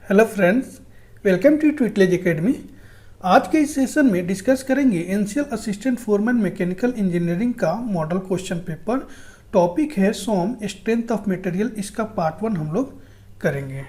Hello friends, welcome to Twitlage academy. आज के इस सेशन में डिस्कस करेंगे NCL assistant foreman mechanical engineering का मॉडल क्वेश्चन पेपर। टॉपिक है सोम स्ट्रेंथ ऑफ मटेरियल। इसका पार्ट 1 हम लोग करेंगे।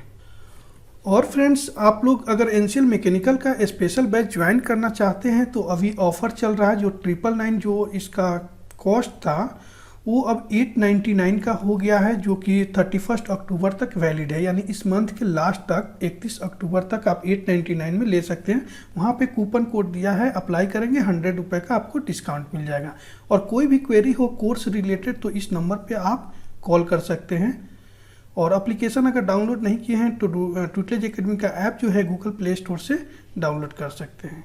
और फ्रेंड्स, आप लोग अगर एनसीएल मैकेनिकल का स्पेशल बैच ज्वाइन करना चाहते हैं तो अभी ऑफर चल रहा है। जो 999 जो इसका कॉस्ट था वो अब 899 का हो गया है, जो कि 31 अक्टूबर तक वैलिड है। यानी इस मंथ के लास्ट तक 31 अक्टूबर तक आप 899 में ले सकते हैं। वहाँ पे कूपन कोड दिया है, अप्लाई करेंगे 100 रुपये का आपको डिस्काउंट मिल जाएगा। और कोई भी क्वेरी हो कोर्स रिलेटेड तो इस नंबर पे आप कॉल कर सकते हैं। और एप्लीकेशन अगर डाउनलोड नहीं किए हैं तो ट्विटलेज एकेडमी का ऐप जो है गूगल प्ले स्टोर से डाउनलोड कर सकते हैं।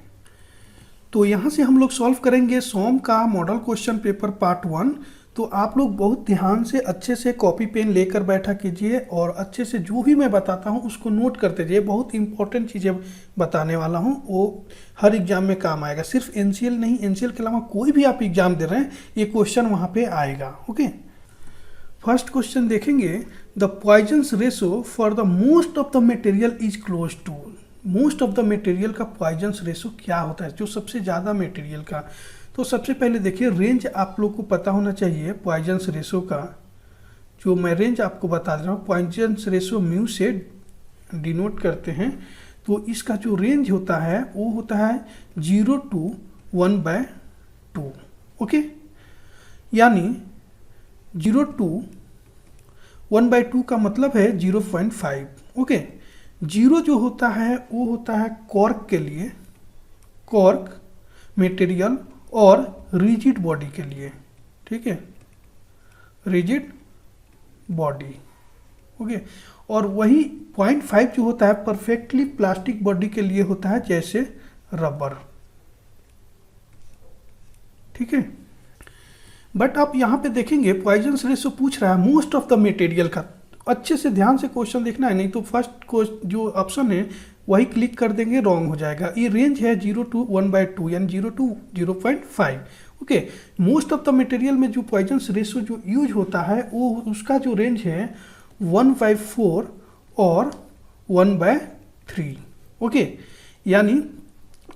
तो यहाँ से हम लोग सॉल्व करेंगे सोम का मॉडल क्वेश्चन पेपर पार्ट 1। तो आप लोग बहुत ध्यान से अच्छे से कॉपी पेन लेकर बैठा कीजिए और अच्छे से जो भी मैं बताता हूँ उसको नोट करते जाइए। बहुत इंपॉर्टेंट चीज़ें बताने वाला हूँ, वो हर एग्जाम में काम आएगा। सिर्फ एनसीएल नहीं, एनसीएल के अलावा कोई भी आप एग्जाम दे रहे हैं ये क्वेश्चन वहाँ पे आएगा। ओके, फर्स्ट क्वेश्चन देखेंगे। The Poisson's ratio for the most of the material is close to. Most of the material का पॉइजन्स रेशो क्या होता है, जो सबसे ज़्यादा मटेरियल का। तो सबसे पहले देखिए, रेंज आप लोग को पता होना चाहिए पॉइजन्स रेशो का। जो मैं रेंज आपको बता रहा हूँ, पॉइजन्स रेशो म्यू से डिनोट करते हैं। तो इसका जो रेंज होता है वो होता है 0 to 1/2। ओके, यानी 0 to 1/2 का मतलब है 0.5। ओके, 0 जो होता है वो होता है कॉर्क के लिए, कॉर्क मटेरियल और रिजिड बॉडी के लिए। ठीक है, रिजिड बॉडी। ओके, और वही 0.5 जो होता है परफेक्टली प्लास्टिक बॉडी के लिए होता है, जैसे रबर। ठीक है, बट आप यहाँ पे देखेंगे पॉइजन्स रेशो पूछ रहा है मोस्ट ऑफ द मटेरियल का। अच्छे से ध्यान से क्वेश्चन देखना है, नहीं तो फर्स्ट जो ऑप्शन है वही क्लिक कर देंगे, रॉन्ग हो जाएगा। ये रेंज है 0 to 1/2 यानी 0 to 0.5। Okay, most of the material में जो पॉइजन्स रेशो जो यूज होता है वो उसका जो रेंज है 1/4 और 1/3। ओके, यानी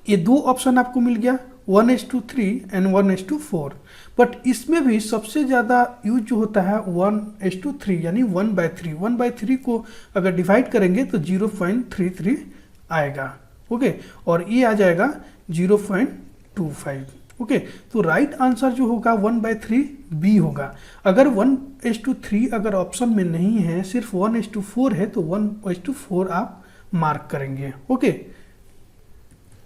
ये दो ऑप्शन आपको मिल गया, 1:3 एंड 1:4। बट इसमें भी सबसे ज़्यादा यूज जो होता है 1:3 यानी 1/3। 1/3 को अगर डिवाइड करेंगे तो 0.33 आएगा। ओके, और ये आ जाएगा 0.25। ओके, तो राइट आंसर जो होगा 1/3 बी होगा। अगर 1:3 अगर ऑप्शन में नहीं है, सिर्फ 1:4 है, तो 1:4 आप मार्क करेंगे। ओके,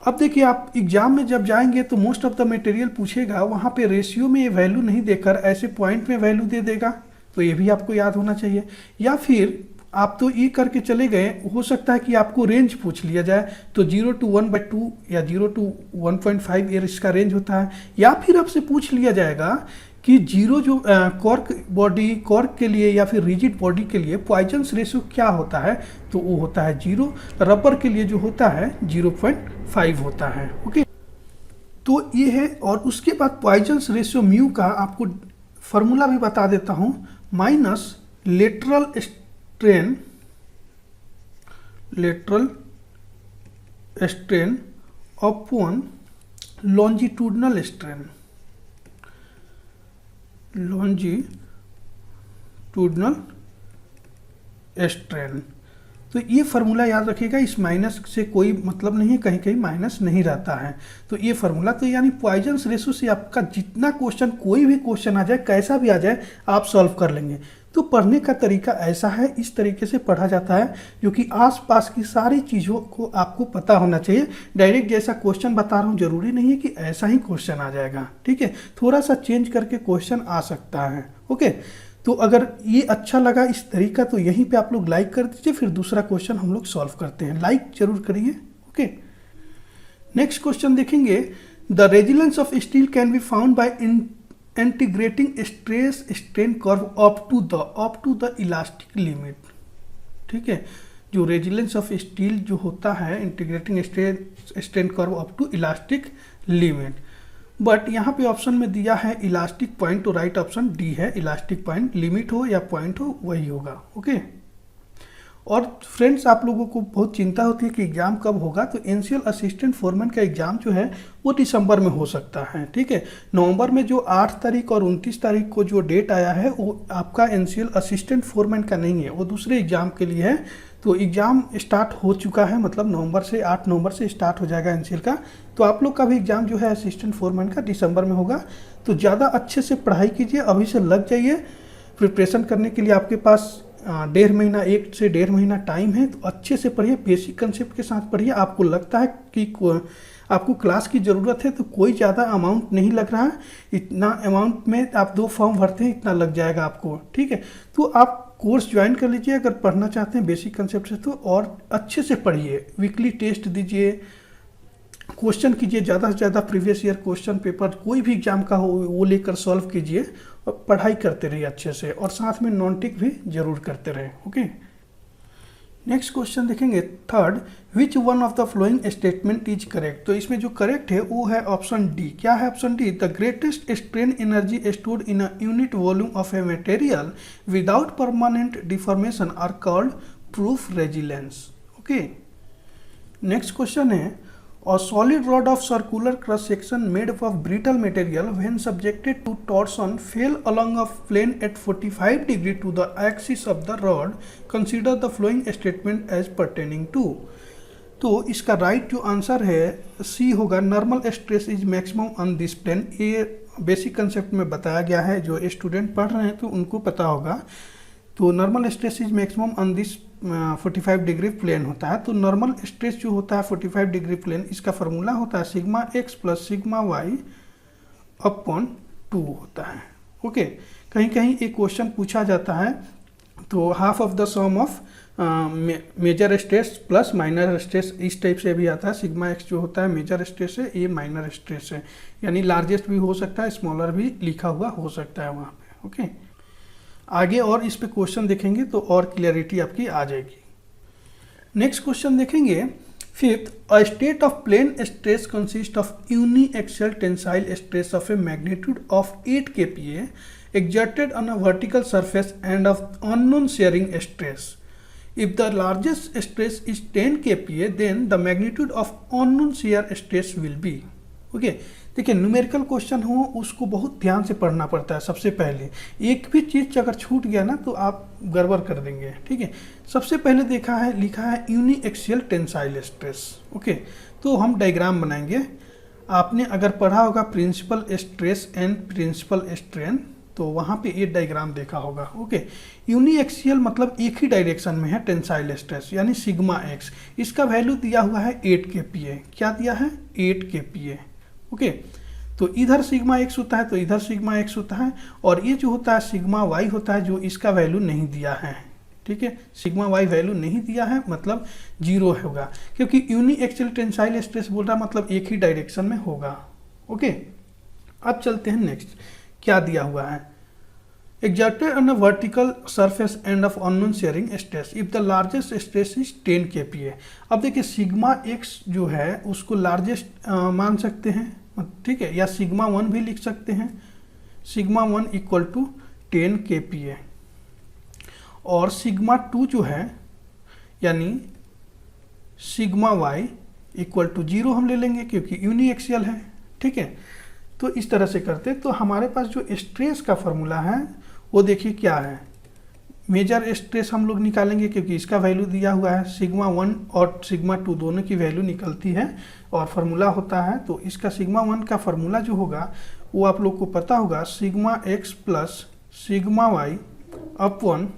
अब देखिए, आप एग्जाम में जब जाएंगे तो मोस्ट ऑफ द मटेरियल पूछेगा, वहाँ पे रेशियो में ये वैल्यू नहीं देकर ऐसे पॉइंट में वैल्यू दे देगा। तो ये भी आपको याद होना चाहिए। या फिर आप तो ये करके चले गए, हो सकता है कि आपको रेंज पूछ लिया जाए, तो 0 to 1/2 या 0 to 1.5 ये इसका रेंज होता है। या फिर आपसे पूछ लिया जाएगा कि 0 जो कॉर्क बॉडी, कॉर्क के लिए या फिर रिजिड बॉडी के लिए पॉइजन्स रेशो क्या होता है, तो वो होता है 0। रबर के लिए जो होता है 0.5 होता है। ओके, तो ये है। और उसके बाद पॉइजन्स रेशो म्यू का आपको फॉर्मूला भी बता देता हूँ, minus lateral strain upon longitudinal strain. Longitudinal strain. तो ये फार्मूला याद रखिएगा, इस माइनस से कोई मतलब नहीं है, कहीं कहीं माइनस नहीं रहता है। तो ये फार्मूला, तो यानी पॉइजन्स रेशो से आपका जितना क्वेश्चन, कोई भी क्वेश्चन आ जाए, कैसा भी आ जाए, आप सॉल्व कर लेंगे। तो पढ़ने का तरीका ऐसा है, इस तरीके से पढ़ा जाता है, जो कि आसपास की सारी चीज़ों को आपको पता होना चाहिए। डायरेक्ट जैसा क्वेश्चन बता रहा हूँ जरूरी नहीं है कि ऐसा ही क्वेश्चन आ जाएगा। ठीक है, थोड़ा सा चेंज करके क्वेश्चन आ सकता है। ओके, तो अगर ये अच्छा लगा इस तरीका तो यहीं पे आप लोग लाइक कर दीजिए। फिर दूसरा क्वेश्चन हम लोग सॉल्व करते हैं, लाइक जरूर करिए। ओके, नेक्स्ट क्वेश्चन देखेंगे। The resilience of steel can be found by integrating stress strain curve up to the elastic limit. ठीक है, जो रेजिलेंस ऑफ स्टील जो होता है, integrating strain curve up to elastic limit. But यहाँ पे option में दिया है इलास्टिक पॉइंट, तो राइट ऑप्शन डी है, इलास्टिक पॉइंट। लिमिट हो या पॉइंट हो वही होगा। ओके, और फ्रेंड्स, आप लोगों को बहुत चिंता होती है कि एग्ज़ाम कब होगा, तो एनसीएल असिस्टेंट फोरमैन का एग्ज़ाम जो है वो दिसंबर में हो सकता है। ठीक है, नवंबर में जो 8 तारीख और 29 तारीख को जो डेट आया है वो आपका एनसीएल असिस्टेंट फोरमैन का नहीं है, वो दूसरे एग्ज़ाम के लिए है। तो एग्ज़ाम स्टार्ट हो चुका है, मतलब नवंबर से 8 नवंबर से स्टार्ट हो जाएगा एनसीएल का। तो आप लोग का भी एग्ज़ाम जो है असिस्टेंट फोरमैन का दिसंबर में होगा। तो ज़्यादा अच्छे से पढ़ाई कीजिए, अभी से लग जाइए। प्रिपरेशन करने के लिए आपके पास 1 से डेढ़ महीना टाइम है। तो अच्छे से पढ़िए, बेसिक कंसेप्ट के साथ पढ़िए। आपको लगता है कि आपको क्लास की ज़रूरत है तो कोई ज़्यादा अमाउंट नहीं लग रहा है, इतना अमाउंट में आप 2 फॉर्म भरते हैं इतना लग जाएगा आपको। ठीक है, तो आप कोर्स ज्वाइन कर लीजिए अगर पढ़ना चाहते हैं बेसिक कंसेप्ट से तो, और अच्छे से पढ़िए। वीकली टेस्ट दीजिए, क्वेश्चन कीजिए, ज़्यादा से ज़्यादा प्रीवियस ईयर क्वेश्चन पेपर कोई भी एग्जाम का हो वो लेकर सॉल्व कीजिए और पढ़ाई करते रहिए अच्छे से, और साथ में नॉन टिक भी जरूर करते रहे। ओके, नेक्स्ट क्वेश्चन देखेंगे third, which one of the following statement is correct. तो इसमें जो करेक्ट है वो है ऑप्शन डी। क्या है option D? The greatest strain energy stored in a unit volume of a material without permanent deformation are called proof resilience. Okay, next question है, a solid rod of circular cross section made up of brittle material when subjected to torsion fell along a plane at 45 degree to the axis of the rod. Consider the following statement as pertaining to। तो इसका right जो answer है C होगा, normal stress is maximum on this plane. ये basic concept में बताया गया है, जो स्टूडेंट पढ़ रहे हैं तो उनको पता होगा। तो normal stress is maximum on this 45 degree plane होता है। तो नॉर्मल स्ट्रेस जो होता है 45 डिग्री प्लेन, इसका फार्मूला होता है sigma x plus sigma y upon 2 होता है। ओके, कहीं कहीं एक क्वेश्चन पूछा जाता है तो half of the sum of major stress plus minor stress, इस टाइप से भी आता है। सिग्मा एक्स जो होता है मेजर स्ट्रेस है, ये माइनर स्ट्रेस है, यानी लार्जेस्ट भी हो सकता है, स्मॉलर भी लिखा हुआ हो सकता है वहाँ पे। ओके, आगे और इस पे क्वेश्चन देखेंगे तो और क्लियरिटी आपकी आ जाएगी। नेक्स्ट क्वेश्चन देखेंगे fifth, a state of plane stress consist of uniaxial tensile stress of a magnitude of 8 kPa exerted on a vertical surface and of unknown shearing stress. If the largest stress is 10 kPa, then the magnitude of unknown shear stress will be। Okay, देखिए numerical question हो उसको बहुत ध्यान से पढ़ना पड़ता है। सबसे पहले एक भी चीज़ अगर छूट गया ना तो आप गड़बड़ कर देंगे। ठीक है, सबसे पहले लिखा है यूनिएक्सियल टेंसाइल स्ट्रेस। ओके, तो हम डायग्राम बनाएंगे। आपने अगर पढ़ा होगा principal stress and principal strain, तो वहाँ पे ये डायग्राम देखा होगा। ओके, यूनिएक्सियल मतलब एक ही डायरेक्शन में है टेंसाइल स्ट्रेस, यानी सिग्मा एक्स। इसका वैल्यू दिया हुआ है 8 kPa। क्या दिया है? 8 kPa। ओके, तो इधर सिग्मा एक्स होता है तो इधर सिग्मा एक्स होता है, और ये जो होता है सिग्मा वाई होता है, जो इसका वैल्यू नहीं दिया है। ठीक है, सिग्मा वाई वैल्यू नहीं दिया है मतलब 0 होगा, क्योंकि यूनिएक्सियल टेंसाइल स्ट्रेस बोल रहा मतलब एक ही डायरेक्शन में होगा। ओके, अब चलते हैं नेक्स्ट, क्या दिया हुआ है? exerted on a vertical surface and of unknown shearing stress if the largest stress is 10 kPa। अब देखिए सिग्मा एक्स जो है उसको लार्जेस्ट मान सकते हैं, ठीक है, या सिग्मा 1 भी लिख सकते हैं। सिग्मा 1 इक्वल टू 10 kPa, और सिग्मा 2 जो है यानी सिग्मा वाई इक्वल टू 0 हम ले लेंगे क्योंकि यूनिएक्सियल है। ठीक है, तो इस तरह से करते तो हमारे पास जो स्ट्रेस का फॉर्मूला है वो देखिए क्या है। मेजर स्ट्रेस हम लोग निकालेंगे क्योंकि इसका वैल्यू दिया हुआ है, सिग्मा 1 और सिग्मा 2 दोनों की वैल्यू निकलती है और फार्मूला होता है। तो इसका सिग्मा 1 का फार्मूला जो होगा वो आप लोग को पता होगा, sigma x plus sigma y upon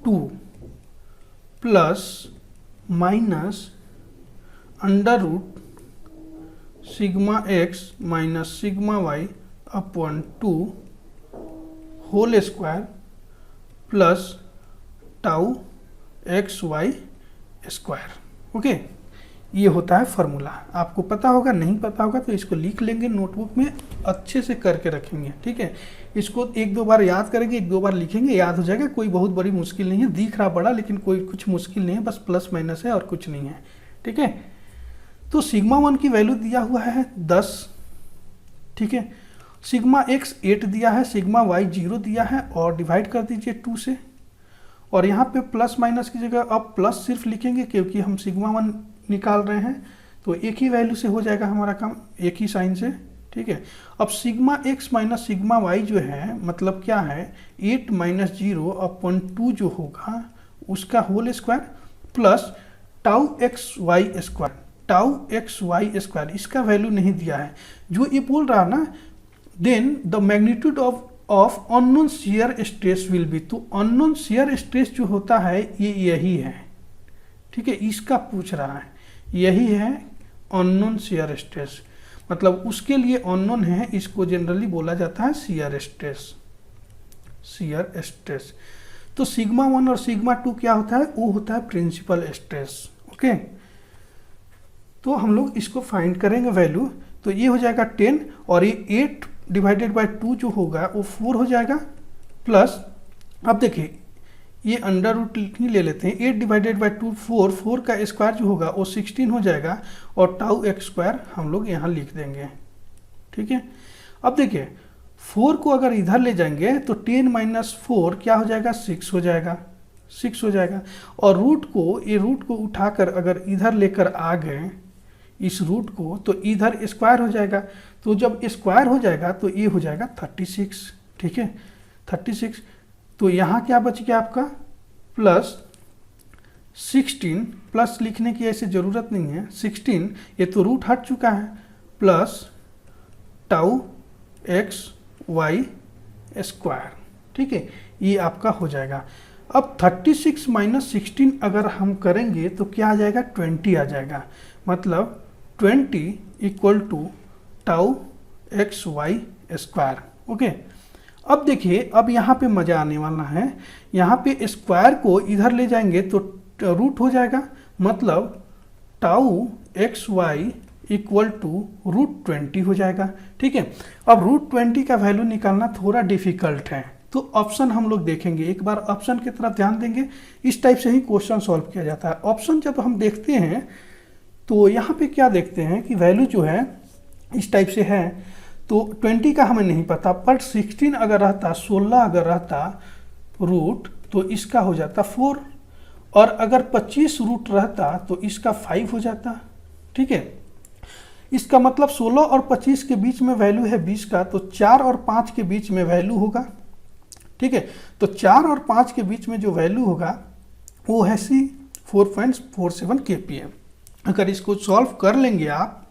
2 plus minus under root sigma x minus sigma y upon 2 whole square plus tau x y square. Okay, ये होता है फार्मूला। आपको पता होगा, नहीं पता होगा तो इसको लिख लेंगे नोटबुक में, अच्छे से करके रखेंगे। ठीक है, इसको 1-2 बार याद करेंगे, 1-2 बार लिखेंगे, याद हो जाएगा। कोई बहुत बड़ी मुश्किल नहीं है, दिख रहा बड़ा लेकिन कोई कुछ मुश्किल नहीं है, बस प्लस माइनस है और कुछ नहीं है। ठीक है, तो सिग्मा 1 की वैल्यू दिया हुआ है 10। ठीक है, सिग्मा एक्स 8 दिया है, सिग्मा वाई 0 दिया है और डिवाइड कर दीजिए 2 से, और यहाँ पे प्लस माइनस की जगह अब प्लस सिर्फ लिखेंगे क्योंकि हम सिग्मा 1 निकाल रहे हैं, तो एक ही वैल्यू से हो जाएगा हमारा काम, एक ही साइन से। ठीक है, अब sigma x minus sigma y जो है मतलब क्या है, 8 माइनस 0/2 जो होगा उसका whole square plus tau x y square, tau x y square, इसका वैल्यू नहीं दिया है जो ये बोल रहा ना, then the magnitude of unknown shear stress will be, तो अननोन शियर स्ट्रेस जो होता है ये यही है। ठीक है, इसका पूछ रहा है, यही है अननोन शियर स्ट्रेस, मतलब उसके लिए अननोन है, इसको जनरली बोला जाता है शियर स्ट्रेस, शियर स्ट्रेस। तो सिग्मा 1 और सिग्मा 2 क्या होता है, वो होता है प्रिंसिपल स्ट्रेस। ओके, तो हम लोग इसको फाइंड करेंगे वैल्यू, तो ये हो जाएगा 10 और ये 8 डिवाइडेड बाय 2 जो होगा वो 4 हो जाएगा, प्लस अब देखिए ये अंडर रूट ही ले लेते हैं, 8 डिवाइडेड बाय 2 4, 4 का स्क्वायर जो होगा वो 16 हो जाएगा और टाउ एक्स स्क्वायर हम लोग यहाँ लिख देंगे। ठीक है, अब देखिए 4 को अगर इधर ले जाएंगे तो 10 माइनस 4 क्या हो जाएगा, 6 हो जाएगा, 6 हो जाएगा। और रूट को, ये रूट को उठाकर अगर इधर लेकर आ गए इस रूट को, तो इधर स्क्वायर हो जाएगा, तो जब स्क्वायर हो जाएगा तो ये हो जाएगा 36। ठीक है, 36, तो यहाँ क्या बच गया आपका प्लस 16, प्लस लिखने की ऐसे ज़रूरत नहीं है, 16 ये तो रूट हट चुका है, plus tau x y square. ठीक है, ये आपका हो जाएगा। अब 36 माइनस 16 अगर हम करेंगे तो क्या आ जाएगा, 20 आ जाएगा, मतलब 20 equal to tau x y square. Okay, अब देखिए अब यहाँ पे मज़ा आने वाला है, यहाँ पे स्क्वायर को इधर ले जाएंगे तो रूट हो जाएगा, मतलब tau x y equal to root 20 हो जाएगा। ठीक है, अब रूट 20 का वैल्यू निकालना थोड़ा डिफिकल्ट है, तो ऑप्शन हम लोग देखेंगे, एक बार ऑप्शन की तरफ ध्यान देंगे, इस टाइप से ही क्वेश्चन सॉल्व किया जाता है। ऑप्शन जब हम देखते हैं तो यहाँ पे क्या देखते हैं कि वैल्यू जो है इस टाइप से है, तो 20 का हमें नहीं पता, पर 16 अगर रहता, 16 अगर रहता रूट तो इसका हो जाता 4, और अगर 25 रूट रहता तो इसका 5 हो जाता। ठीक है, इसका मतलब 16 और 25 के बीच में वैल्यू है 20 का, तो 4 और 5 के बीच में वैल्यू होगा। ठीक है, तो 4 और 5 के बीच में जो वैल्यू होगा वो है सी 4.47 kPa। अगर इसको सॉल्व कर लेंगे आप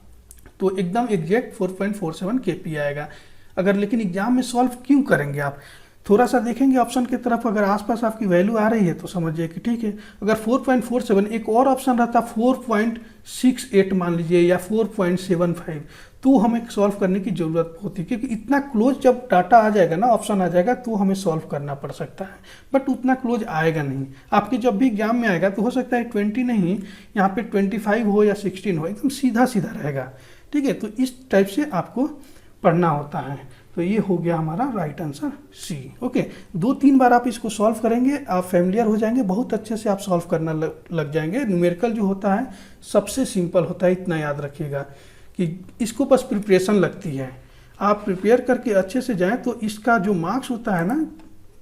तो एकदम एग्जैक्ट 4.47 kPa आएगा। अगर लेकिन एग्जाम में सॉल्व क्यों करेंगे आप, थोड़ा सा देखेंगे ऑप्शन की तरफ, अगर आसपास आपकी वैल्यू आ रही है तो समझिए कि ठीक है। अगर 4.47, एक और ऑप्शन रहता 4.68 मान लीजिए या 4.75, तो हमें सॉल्व करने की ज़रूरत होती, क्योंकि इतना क्लोज जब डाटा आ जाएगा ना, ऑप्शन आ जाएगा, तो हमें सॉल्व करना पड़ सकता है, बट उतना क्लोज आएगा नहीं। आपके जब भी एग्जाम में आएगा तो हो सकता है 20 नहीं, यहाँ पे 25 हो या 16 हो, एकदम सीधा सीधा रहेगा। ठीक है, तो इस टाइप से आपको पढ़ना होता है। तो ये हो गया हमारा राइट आंसर सी। ओके, 2-3 बार आप इसको सॉल्व करेंगे, आप फैमिलियर हो जाएंगे, बहुत अच्छे से आप सॉल्व करना लग जाएंगे। न्यूमेरिकल जो होता है सबसे सिंपल होता है, इतना याद रखिएगा कि इसको बस प्रिपरेशन लगती है। आप प्रिपेयर करके अच्छे से जाएं तो इसका जो मार्क्स होता है ना,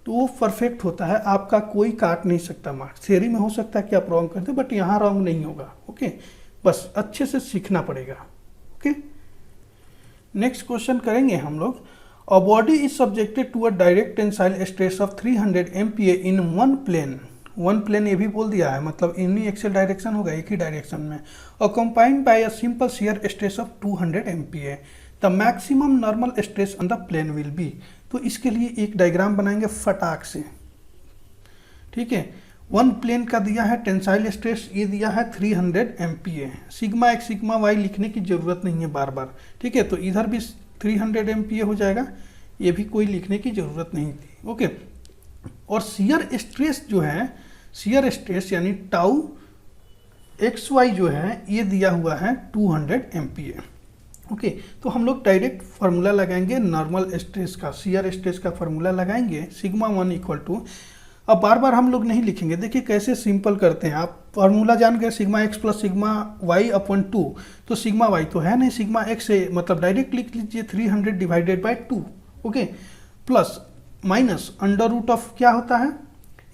तो वो परफेक्ट होता है, आपका कोई काट नहीं सकता मार्क्स। थ्योरी में हो सकता है कि आप रॉन्ग करते, बट यहाँ रॉन्ग नहीं होगा। ओके, बस अच्छे से सीखना पड़ेगा। ओके, नेक्स्ट क्वेश्चन करेंगे हम लोग। A body is subjected to a direct tensile stress of 300 MPa in one plane, one plane ये भी बोल दिया है, मतलब यूनि एक्सियल डायरेक्शन होगा, एक ही डायरेक्शन में, और combined by a simple shear stress of 200 MPa, the maximum normal stress on the plane will be. तो इसके लिए एक डायग्राम बनाएंगे फटाक से। ठीक है, वन प्लेन का दिया है टेंसाइल स्ट्रेस, ये दिया है 300 MPa, sigma x sigma y लिखने की जरूरत नहीं है बार बार। ठीक है, तो इधर भी 300 MPa हो जाएगा, ये भी कोई लिखने की जरूरत नहीं थी। ओके, और शियर स्ट्रेस जो है, शियर स्ट्रेस यानी टाउ एक्स वाई जो है ये दिया हुआ है 200 MPa। ओके, तो हम लोग डायरेक्ट फार्मूला लगाएंगे नॉर्मल स्ट्रेस का, शियर स्ट्रेस का फार्मूला लगाएंगे, सिग्मा 1 इक्वल टू, अब बार बार हम लोग नहीं लिखेंगे, देखिए कैसे सिंपल करते हैं। आप फार्मूला जान गए, sigma x plus sigma y upon 2, तो सिग्मा वाई तो है नहीं, सिग्मा एक्स है, मतलब डायरेक्ट लिख लीजिए 300 divided by 2। Okay, plus minus under root of क्या होता है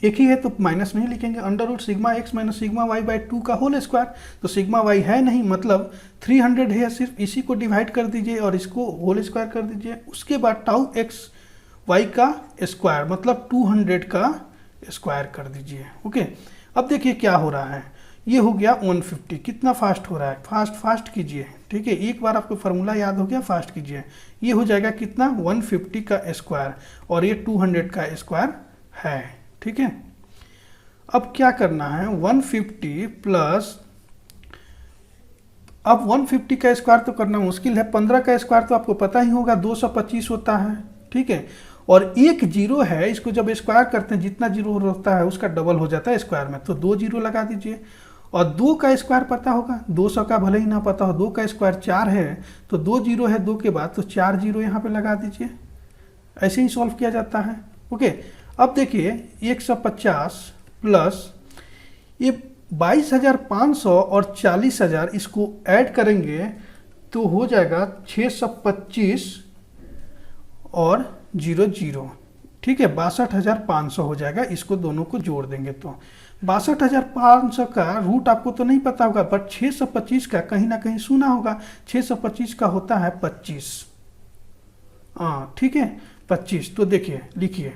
एक ही है तो माइनस नहीं लिखेंगे। Under root sigma x minus sigma y by 2 का होल स्क्वायर, तो सिग्मा वाई है नहीं, मतलब 300 है, सिर्फ इसी को डिवाइड कर दीजिए और इसको होल स्क्वायर कर दीजिए। उसके बाद टाउ एक्स वाई का स्क्वायर मतलब 200 का स्क्वायर कर दीजिए। ओके, अब देखिए क्या हो रहा है, ये हो गया 150। कितना फास्ट हो रहा है, फास्ट कीजिए, ठीक है। एक बार आपको फार्मूला याद हो गया, फास्ट कीजिए। ये हो जाएगा कितना, 150 का स्क्वायर और ये 200 का स्क्वायर है, ठीक है। अब क्या करना है, 150 प्लस, अब 150 का स्क्वायर तो करना मुश्किल है, 15 का स्क्वायर तो आपको पता ही होगा 225 होता है, ठीक है। और एक जीरो है, इसको जब स्क्वायर करते हैं जितना जीरो होता है उसका डबल हो जाता है स्क्वायर में, तो 2 जीरो लगा दीजिए। और 2 का स्क्वायर पता होगा, 200 का भले ही ना पता हो, 2 का स्क्वायर 4 है, तो 2 जीरो है 2 के बाद, तो 4 जीरो यहाँ पे लगा दीजिए। ऐसे ही सॉल्व किया जाता है। ओके, अब देखिए 150 प्लस ये 22,500 और 40,000 इसको ऐड करेंगे तो हो जाएगा 625 और 00, ठीक है, 62,500 हो जाएगा। इसको दोनों को जोड़ देंगे तो 62,500 का रूट आपको तो नहीं पता होगा, बट 625 का कहीं ना कहीं सुना होगा। 625 का होता है 25, हाँ ठीक है 25। तो देखिए लिखिए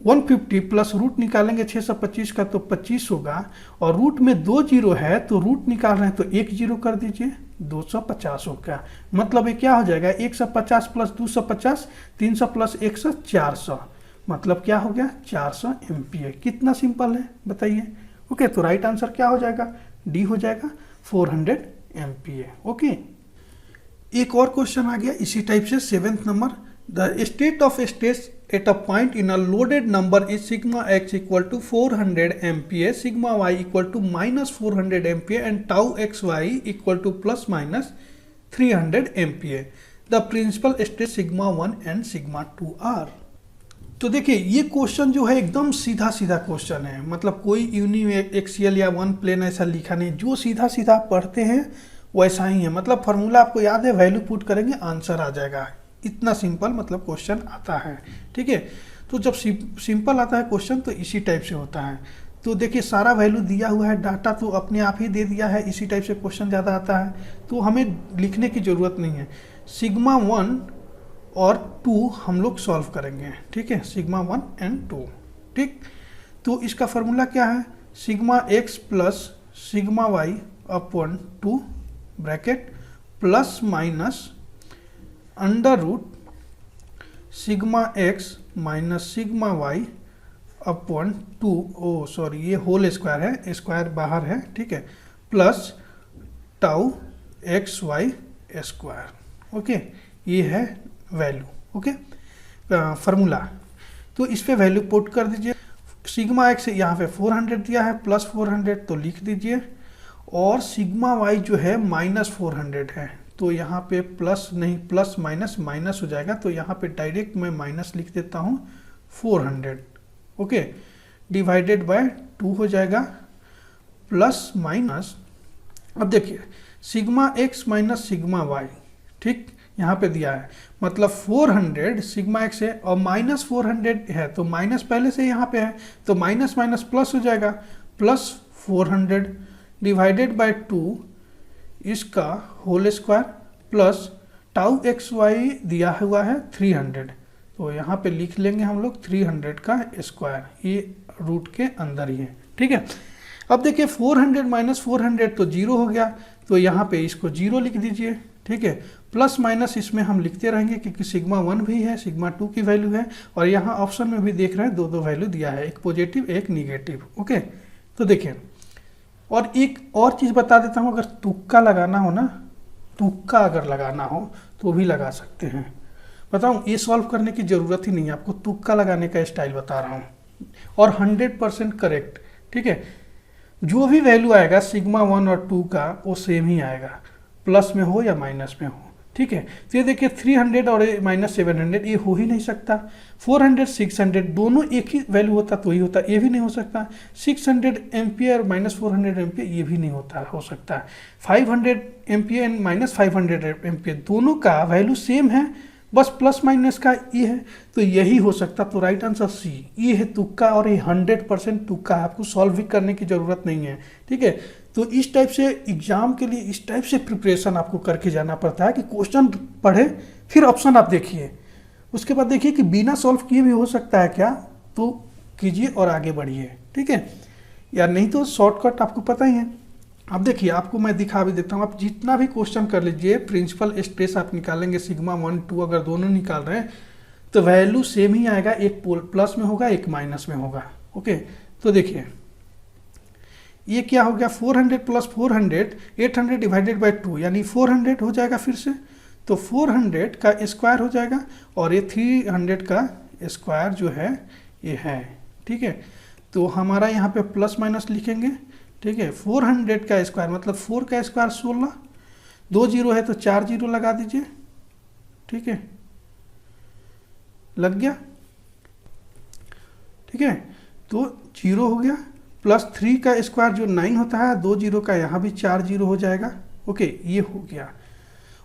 150 प्लस रूट निकालेंगे 625 का तो 25 होगा, और रूट में 2 जीरो है तो रूट निकाल रहे हैं तो 1 जीरो कर दीजिए, 250 होगा। मतलब ये क्या हो जाएगा, 150 प्लस 250, 300 प्लस 100, 400, मतलब क्या हो गया 400 एम्पीयर। कितना सिंपल है बताइए। ओके, तो राइट आंसर क्या हो जाएगा, डी हो जाएगा 400 एम्पीयर। ओके, एक और क्वेश्चन आ गया इसी टाइप से, 7th number, the state of states at a point in a loaded number is sigma x equal to 400 ampere, sigma y equal to minus 400 ampere and tau xy equal to plus minus 300 ampere. The principal state sigma 1 and sigma 2 are. तो देखिए ये question जो है एकदम सीधा सीधा question है, मतलब कोई यूनिएक्सियल या वन प्लेन ऐसा लिखा नहीं, जो सीधा सीधा पढ़ते हैं वैसा ही है। मतलब फार्मूला आपको याद है, वैल्यू पुट करेंगे आंसर आ जाएगा, इतना सिंपल मतलब क्वेश्चन आता है, ठीक है। तो जब सिंपल आता है क्वेश्चन तो इसी टाइप से होता है। तो देखिए सारा वैल्यू दिया हुआ है, डाटा तो अपने आप ही दे दिया है, इसी टाइप से क्वेश्चन ज़्यादा आता है, तो हमें लिखने की ज़रूरत नहीं है। सिग्मा 1 और 2 हम लोग सॉल्व करेंगे, ठीक है, सिग्मा 1 एंड 2, ठीक। तो इसका फार्मूला क्या है, sigma x plus sigma y upon 2 bracket plus minus under root sigma x minus sigma y upon 2, oh sorry ये होल स्क्वायर है, स्क्वायर बाहर है, ठीक है, plus tau x y square. Okay, ये है वैल्यू, ओके फार्मूला। तो इस पे वैल्यू पुट कर दीजिए। सिग्मा एक्स यहाँ पे 400 दिया है, प्लस 400 तो लिख दीजिए, और सिग्मा वाई जो है माइनस 400 है, तो यहाँ पे प्लस नहीं, प्लस माइनस माइनस हो जाएगा, तो यहाँ पे डायरेक्ट मैं माइनस लिख देता हूँ 400, ओके, डिवाइडेड बाय 2 हो जाएगा, प्लस माइनस। अब देखिए sigma x minus sigma y, ठीक, यहाँ पे दिया है, मतलब 400 सिग्मा एक्स है और माइनस 400 है, तो माइनस पहले से यहाँ पे है, तो माइनस माइनस प्लस हो जाएगा, प्लस 400 डिवाइडेड बाय 2 इसका whole square plus tau x y दिया हुआ है 300, तो यहाँ पे लिख लेंगे हम लोग 300 का स्क्वायर, ये रूट के अंदर ही है, ठीक है। अब देखिए 400 माइनस 400 तो 0 हो गया, तो यहाँ पे इसको 0 लिख दीजिए, ठीक है। प्लस माइनस इसमें हम लिखते रहेंगे क्योंकि सिग्मा 1 भी है, सिग्मा 2 की वैल्यू है, और यहाँ ऑप्शन में भी देख रहे हैं दो वैल्यू दिया है, एक पॉजिटिव एक निगेटिव। ओके, तो देखिए और एक और चीज़ बता देता हूँ, अगर तुक्का लगाना हो ना, तुक्का अगर लगाना हो तो भी लगा सकते हैं। बताऊँ, ये सॉल्व करने की ज़रूरत ही नहीं है, आपको तुक्का लगाने का स्टाइल बता रहा हूँ, और 100% करेक्ट, ठीक है। जो भी वैल्यू आएगा सिग्मा 1 और 2 का वो सेम ही आएगा, प्लस में हो या माइनस में हो, ठीक है। तो ये देखिए 300 और माइनस 700 ये हो ही नहीं सकता, 400 600 दोनों एक ही वैल्यू होता तो ही होता, ये भी नहीं हो सकता। 600 एम्पियर माइनस 400 एम्पियर ये भी नहीं होता, हो सकता है। 500 एम्पियर एंड माइनस 500 एम्पियर दोनों का वैल्यू सेम है, बस प्लस माइनस का ये है, तो यही हो सकता। तो राइट आंसर सी, ये है तुक्का और ये 100% तुक्का है, आपको सॉल्व भी करने की ज़रूरत नहीं है। ठीक है, तो इस टाइप से एग्जाम के लिए इस टाइप से प्रिपरेशन आपको करके जाना पड़ता है कि क्वेश्चन पढ़े फिर ऑप्शन आप देखिए, उसके बाद देखिए कि बिना सॉल्व किए भी हो सकता है क्या, तो कीजिए और आगे बढ़िए। ठीक है, या नहीं तो शॉर्टकट आपको पता ही है। अब देखिए, आपको मैं दिखा भी देता हूँ, आप जितना भी क्वेश्चन कर लीजिए, प्रिंसिपल स्ट्रेस आप निकालेंगे सिग्मा 1 2 अगर दोनों निकाल रहे हैं तो वैल्यू सेम ही आएगा, एक प्लस में होगा एक माइनस में होगा। ओके, तो देखिए ये क्या हो गया, 400 प्लस 400, 800 डिवाइडेड बाई 2 यानी 400 हो जाएगा फिर से, तो 400 का स्क्वायर हो जाएगा और ये 300 का स्क्वायर जो है ये है। ठीक है, तो हमारा यहाँ पे प्लस माइनस लिखेंगे। ठीक है, 400 का स्क्वायर मतलब 4 का स्क्वायर 16, 2 जीरो है तो 4 जीरो लगा दीजिए। ठीक है, लग गया। ठीक है, तो 0 हो गया, प्लस 3 का स्क्वायर जो 9 होता है, 2 जीरो का यहाँ भी 4 जीरो हो जाएगा। ओके, ये हो गया।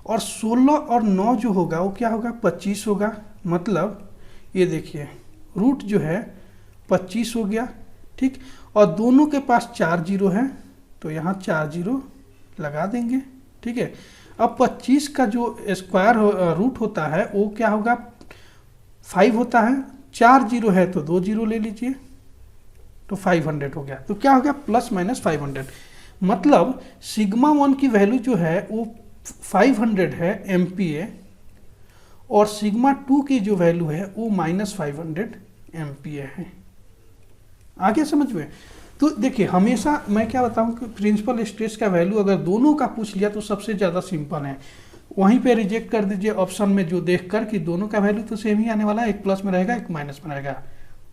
और 16 और 9 जो होगा वो क्या होगा, 25 होगा। मतलब ये देखिए रूट जो है 25 हो गया। ठीक, और दोनों के पास 4 जीरो है तो यहाँ 4 जीरो लगा देंगे। ठीक है, अब 25 का जो स्क्वायर रूट होता है वो क्या होगा, 5 होता है, 4 जीरो है तो 2 जीरो ले लीजिए, तो 500 हो गया। तो क्या हो गया, प्लस माइनस 500। मतलब सिग्मा 1 की वैल्यू जो है वो 500 है MPa और सिग्मा 2 की जो वैल्यू है वो -500 MPa है। आगे समझ में। तो देखिए हमेशा मैं क्या बताऊं कि प्रिंसिपल स्ट्रेस का वैल्यू अगर दोनों का पूछ लिया तो सबसे ज़्यादा सिंपल है, वहीं पे रिजेक्ट कर दीजिए ऑप्शन में जो देखकर कि दोनों का वैल्यू तो सेम ही आने वाला है, एक प्लस में रहेगा एक माइनस में रहेगा।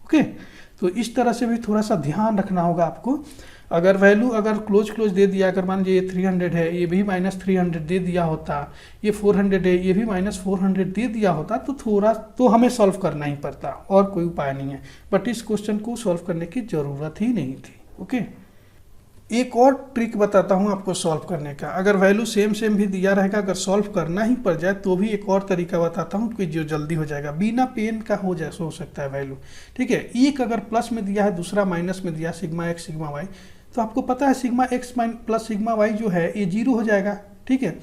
ओके, तो इस तरह से भी थोड़ा सा ध्यान रखना होगा आपको। अगर वैल्यू अगर क्लोज क्लोज दे दिया, अगर मान लीजिए ये 300 है, ये भी -300 दे दिया होता, ये 400 है, ये भी -400 दे दिया होता, तो थोड़ा तो हमें सॉल्व करना ही पड़ता और कोई उपाय नहीं है। बट इस क्वेश्चन को सॉल्व करने की ज़रूरत ही नहीं थी। ओके, एक और ट्रिक बताता हूँ आपको सॉल्व करने का। अगर वैल्यू सेम सेम भी दिया रहेगा, अगर सॉल्व करना ही पड़ जाए तो भी एक और तरीका बताता हूँ कि जो जल्दी हो जाएगा, बिना पेन का हो सकता है वैल्यू। ठीक है, एक अगर प्लस में दिया है, दूसरा माइनस में दिया, सिग्मा एक्स सिग्मा वाई, तो आपको पता है sigma x plus sigma y जो है ये 0 हो जाएगा। ठीक है,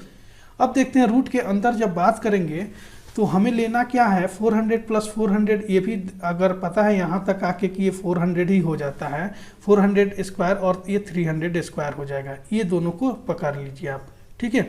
अब देखते हैं रूट के अंदर जब बात करेंगे तो हमें लेना क्या है, 400 प्लस 400, ये भी अगर पता है यहाँ तक आके कि ये 400 ही हो जाता है, 400 स्क्वायर और ये 300 स्क्वायर हो जाएगा, ये दोनों को पकड़ लीजिए आप। ठीक है,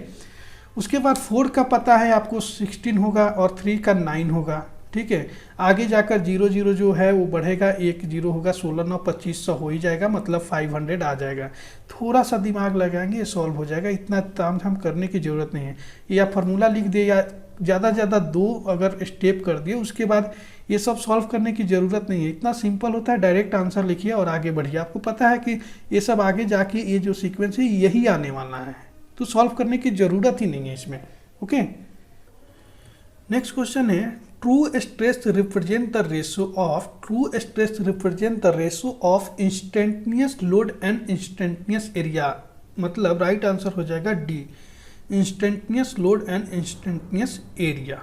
उसके बाद 4 का पता है आपको 16 होगा और 3 का 9 होगा। ठीक है, आगे जाकर 0 0 जो है वो बढ़ेगा, 1 0 होगा, 16 9 2500 हो ही जाएगा, मतलब 500 आ जाएगा। थोड़ा सा दिमाग लगाएंगे ये सॉल्व हो जाएगा, इतना तामझाम करने की ज़रूरत नहीं है। या फार्मूला लिख दे या ज़्यादा ज़्यादा 2 अगर स्टेप कर दिए, उसके बाद ये सब सॉल्व करने की ज़रूरत नहीं है, इतना सिंपल होता है। डायरेक्ट आंसर लिखिए और आगे बढ़िए। आपको पता है कि ये सब आगे जाके ये जो सीक्वेंस है यही आने वाला है, तो सॉल्व करने की ज़रूरत ही नहीं है इसमें। ओके, नेक्स्ट क्वेश्चन है true stress represent the ratio of instantaneous load and instantaneous area. मतलब राइट आंसर हो जाएगा D, instantaneous load and instantaneous area.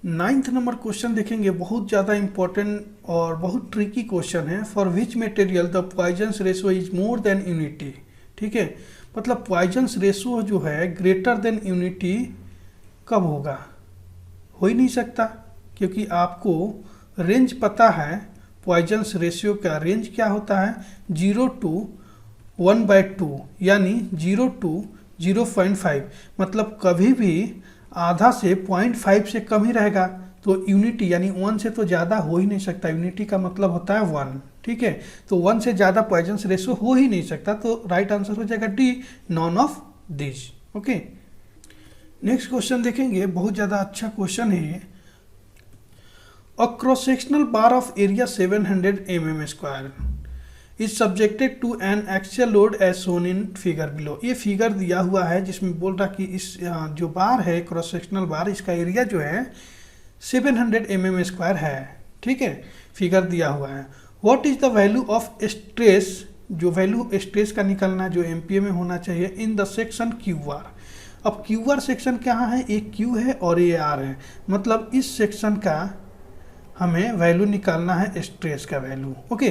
9th number question देखेंगे, बहुत ज़्यादा इंपॉर्टेंट और बहुत ट्रिकी क्वेश्चन है। For which material the Poisson's ratio is more than unity. ठीक है, मतलब पॉइजन्स रेशो जो है ग्रेटर देन यूनिटी कब होगा, हो ही नहीं सकता, क्योंकि आपको रेंज पता है। पॉइजन्स रेशियो का रेंज क्या होता है, 0 to 1/2 यानी 0 to 0.5, मतलब कभी भी आधा से 0.5 से कम ही रहेगा। तो यूनिटी यानी 1 से तो ज़्यादा हो ही नहीं सकता, यूनिटी का मतलब होता है 1। ठीक है, तो 1 से ज़्यादा पॉइजन्स रेशियो हो ही नहीं सकता, तो राइट आंसर हो जाएगा D, none of this. Okay, next question देखेंगे, बहुत ज़्यादा अच्छा क्वेश्चन है। A cross sectional bar of area 700 mm² is subjected to an axial load as shown in figure below. ये फिगर दिया हुआ है जिसमें बोल रहा कि इस जो बार है क्रॉस सेक्शनल बार, इसका एरिया जो है 700 mm² है। ठीक है, फिगर दिया हुआ है। What is the value of stress, जो वैल्यू स्ट्रेस का निकलना है जो MPa में होना चाहिए, in the section Q R. अब क्यू आर सेक्शन कहाँ है, एक क्यू है और ये आर है, मतलब इस सेक्शन का हमें वैल्यू निकालना है, स्ट्रेस का वैल्यू। ओके,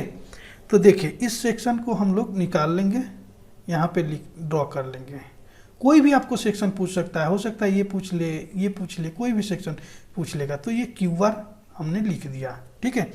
तो देखिए इस सेक्शन को हम लोग निकाल लेंगे, यहाँ पे ड्रॉ कर लेंगे। कोई भी आपको सेक्शन पूछ सकता है, हो सकता है ये पूछ ले, ये पूछ ले, कोई भी सेक्शन पूछ लेगा। तो ये क्यू आर हमने लिख दिया, ठीक है।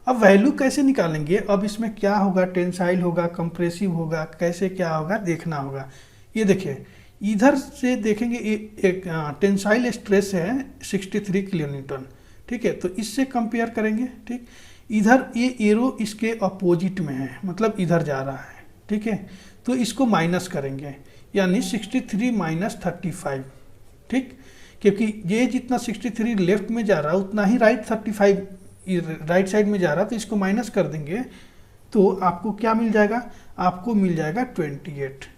अब वैल्यू कैसे निकालेंगे, अब इसमें क्या होगा, टेंसाइल होगा, कंप्रेसिव होगा, कैसे क्या होगा देखना होगा। ये देखिए इधर से देखेंगे, एक टेंसाइल स्ट्रेस है 63 किलो न्यूटन, ठीक है। तो इससे कंपेयर करेंगे, ठीक। इधर ये एरो इसके अपोजिट में है, मतलब इधर जा रहा है, ठीक है। तो इसको माइनस करेंगे, यानी 63 माइनस 35, ठीक, क्योंकि ये जितना 63 लेफ्ट में जा रहा है उतना ही राइट 35 राइट साइड में जा रहा है, तो इसको माइनस कर देंगे तो आपको क्या मिल जाएगा, आपको मिल जाएगा 28।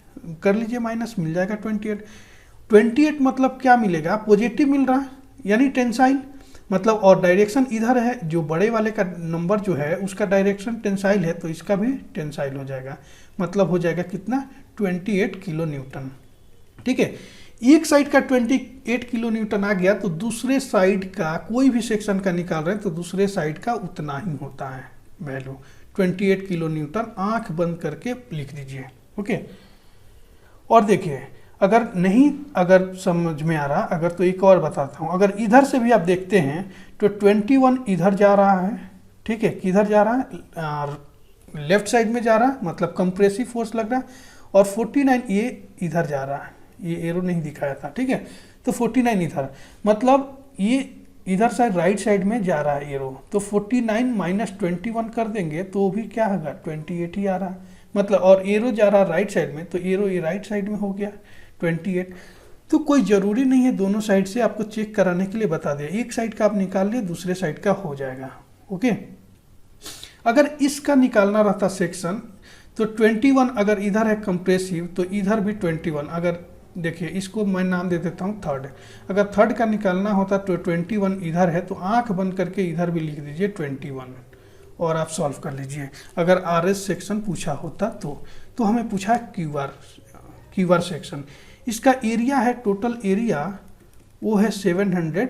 कर लीजिए माइनस, मिल जाएगा 28 मतलब क्या मिलेगा, पॉजिटिव मिल रहा है, यानी टेंसाइल, मतलब और डायरेक्शन इधर है, जो बड़े वाले का नंबर जो है उसका डायरेक्शन टेंसाइल है, तो इसका भी टेंसाइल हो जाएगा, मतलब हो जाएगा कितना, 28 किलो न्यूटन, ठीक है। एक साइड का 28 किलो न्यूटन आ गया, तो दूसरे साइड का कोई भी सेक्शन का निकाल रहे हैं तो दूसरे साइड का उतना ही होता है वैल्यू, 28 किलो न्यूटन। आंख बंद करके लिख दीजिए, ओके। और देखिए अगर समझ में आ रहा, अगर तो एक और बताता हूँ, अगर इधर से भी आप देखते हैं तो 21 इधर जा रहा है, ठीक है, किधर जा रहा है, लेफ्ट साइड में जा रहा है, मतलब कंप्रेसिव फोर्स लग रहा है, और 49 ये इधर जा रहा है, ये एरो नहीं दिखाया था, ठीक है। तो 49 इधर, मतलब ये इधर साइड राइट साइड में जा रहा है एरो, तो 49 माइनस 21 कर देंगे तो भी क्या होगा, 28 ही आ रहा है, मतलब, और एरो जा रहा है राइट साइड में, तो एरो ये राइट साइड में हो गया 28। तो कोई ज़रूरी नहीं है, दोनों साइड से आपको चेक कराने के लिए बता दिया, एक साइड का आप निकाल लिए दूसरे साइड का हो जाएगा, ओके। अगर इसका निकालना रहता सेक्शन, तो 21 अगर इधर है कंप्रेसिव, तो इधर भी 21, अगर देखिए इसको मैं नाम दे देता हूँ थर्ड, अगर थर्ड का निकालना होता तो 21 इधर है, तो आंख बंद करके इधर भी लिख दीजिए 21 और आप सॉल्व कर लीजिए। अगर आरएस सेक्शन पूछा होता तो हमें पूछा क्यू आर सेक्शन, इसका एरिया है, टोटल एरिया वो है 700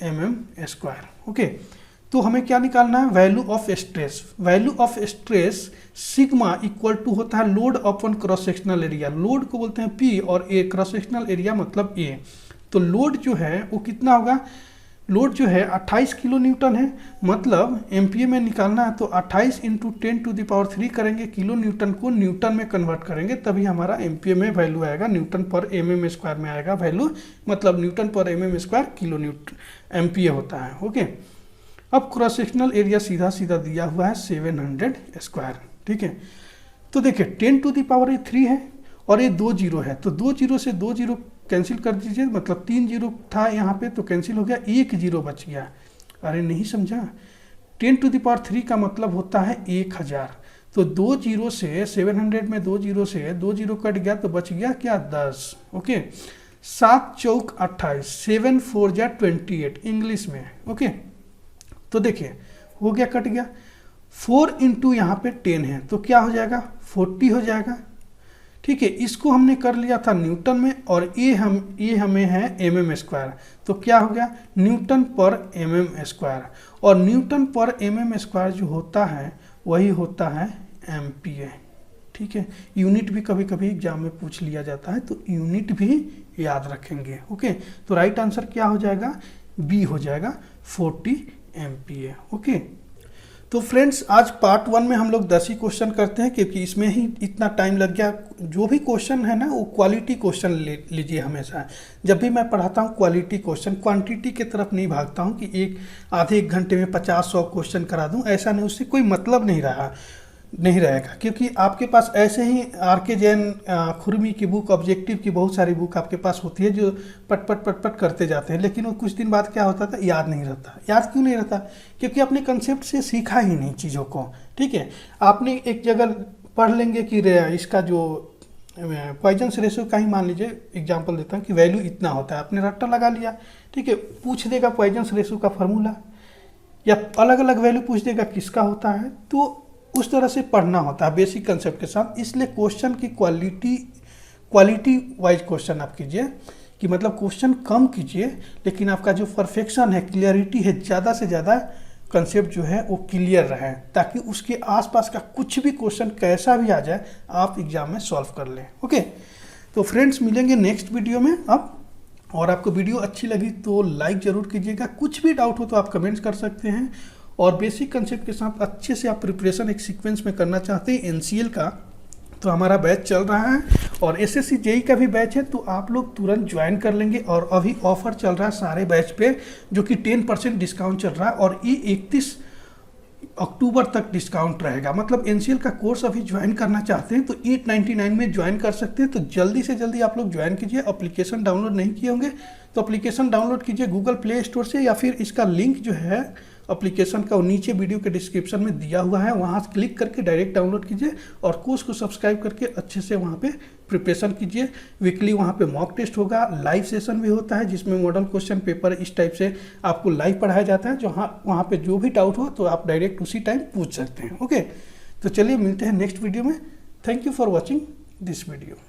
mm², ओके। तो हमें क्या निकालना है, value of stress. Value of stress sigma equal to होता है load upon cross sectional area, load को बोलते हैं P और ए क्रॉस सेक्शनल एरिया मतलब A। तो लोड जो है वो कितना होगा, लोड जो है 28 किलो न्यूटन है, मतलब एमपीए में निकालना है तो 28 इंटू 10⁻³ करेंगे, किलो न्यूटन को न्यूटन में कन्वर्ट करेंगे, तभी हमारा एमपीए में वैल्यू आएगा, न्यूटन पर mm² में आएगा वैल्यू, मतलब न्यूटन पर mm² किलो न्यूटन एमपीए होता है, ओके। अब क्रॉस सेक्शनल एरिया सीधा सीधा दिया हुआ है 700², ठीक है। तो देखिए 10⁻³ है और ये 2 जीरो है, तो 2 जीरो से 2 जीरो कैंसिल कर दीजिए, मतलब 3 जीरो था यहाँ पे तो कैंसिल हो गया, 1 जीरो बच गया। अरे नहीं समझा, 10⁻³ का मतलब होता है 1000, तो 2 जीरो से 700 में 2 जीरो से 2 जीरो कट गया तो बच गया क्या, 10, ओके। 7 चौक 28, 7 4 जा 28 इंग्लिश में, ओके। तो देखिए हो गया, कट गया, 4 इंटू यहाँ पे 10 है तो क्या हो जाएगा, 40 हो जाएगा, ठीक है। इसको हमने कर लिया था न्यूटन में, और ये हमें है mm², तो क्या हो गया, न्यूटन पर mm², और न्यूटन पर mm² जो होता है वही होता है एमपीए, ठीक है। यूनिट भी कभी कभी एग्जाम में पूछ लिया जाता है, तो यूनिट भी याद रखेंगे, ओके। तो राइट आंसर क्या हो जाएगा, बी हो जाएगा 40 एमपीए, ओके। तो फ्रेंड्स आज पार्ट 1 में हम लोग 10 ही क्वेश्चन करते हैं, क्योंकि इसमें ही इतना टाइम लग गया। जो भी क्वेश्चन है ना वो क्वालिटी क्वेश्चन लीजिए हमेशा। जब भी मैं पढ़ाता हूँ क्वालिटी क्वेश्चन, क्वांटिटी की तरफ नहीं भागता हूँ कि आधे एक घंटे में 50-100 क्वेश्चन करा दूँ, ऐसा नहीं, उससे कोई मतलब नहीं रहेगा, क्योंकि आपके पास ऐसे ही आर.के. जैन खुरमी की बुक, ऑब्जेक्टिव की बहुत सारी बुक आपके पास होती है जो पट करते जाते हैं, लेकिन वो कुछ दिन बाद क्या होता था, याद नहीं रहता। याद क्यों नहीं रहता, क्योंकि अपने कंसेप्ट से सीखा ही नहीं चीज़ों को, ठीक है। आपने एक जगह पढ़ लेंगे कि इसका जो पॉइजन्स रेशियो का ही मान लीजिए, एग्जाम्पल देता हूँ कि वैल्यू इतना होता है, आपने रट्टा लगा लिया, ठीक है। पूछ देगा पॉइजन्स रेशियो का फार्मूला, या अलग अलग वैल्यू पूछ देगा किसका होता है, तो उस तरह से पढ़ना होता है बेसिक कंसेप्ट के साथ। इसलिए क्वेश्चन की क्वालिटी क्वालिटी वाइज क्वेश्चन आप कीजिए, कि मतलब क्वेश्चन कम कीजिए लेकिन आपका जो परफेक्शन है, क्लियरिटी है, ज़्यादा से ज़्यादा कंसेप्ट जो है वो क्लियर रहे, ताकि उसके आसपास का कुछ भी क्वेश्चन कैसा भी आ जाए आप एग्जाम में सॉल्व कर लें। ओके, तो फ्रेंड्स मिलेंगे नेक्स्ट वीडियो में अब। और आपको वीडियो अच्छी लगी तो लाइक ज़रूर कीजिएगा, कुछ भी डाउट हो तो आप कमेंट्स कर सकते हैं। और बेसिक कंसेप्ट के साथ अच्छे से आप प्रिपरेशन एक सीक्वेंस में करना चाहते हैं एनसीएल का, तो हमारा बैच चल रहा है और एसएससी जेई का भी बैच है, तो आप लोग तुरंत ज्वाइन कर लेंगे। और अभी ऑफर चल रहा है सारे बैच पे, जो कि 10% डिस्काउंट चल रहा है और ये 31 अक्टूबर तक डिस्काउंट रहेगा। मतलब एनसीएल का कोर्स अभी ज्वाइन करना चाहते हैं तो 899 में ज्वाइन कर सकते हैं। तो जल्दी से जल्दी आप लोग ज्वाइन कीजिए। एप्लीकेशन डाउनलोड नहीं किए होंगे तो एप्लीकेशन डाउनलोड कीजिए गूगल प्ले स्टोर से, या फिर इसका लिंक जो है एप्लीकेशन का वो नीचे वीडियो के डिस्क्रिप्शन में दिया हुआ है, वहाँ से क्लिक करके डायरेक्ट डाउनलोड कीजिए और कोर्स को सब्सक्राइब करके अच्छे से वहाँ पे प्रिपरेशन कीजिए। वीकली वहाँ पे मॉक टेस्ट होगा, लाइव सेशन भी होता है जिसमें मॉडल क्वेश्चन पेपर इस टाइप से आपको लाइव पढ़ाया जाता है, जहाँ वहाँ पे जो भी डाउट हो तो आप डायरेक्ट उसी टाइम पूछ सकते हैं। ओके, तो चलिए मिलते हैं नेक्स्ट वीडियो में। Thank you for watching this video.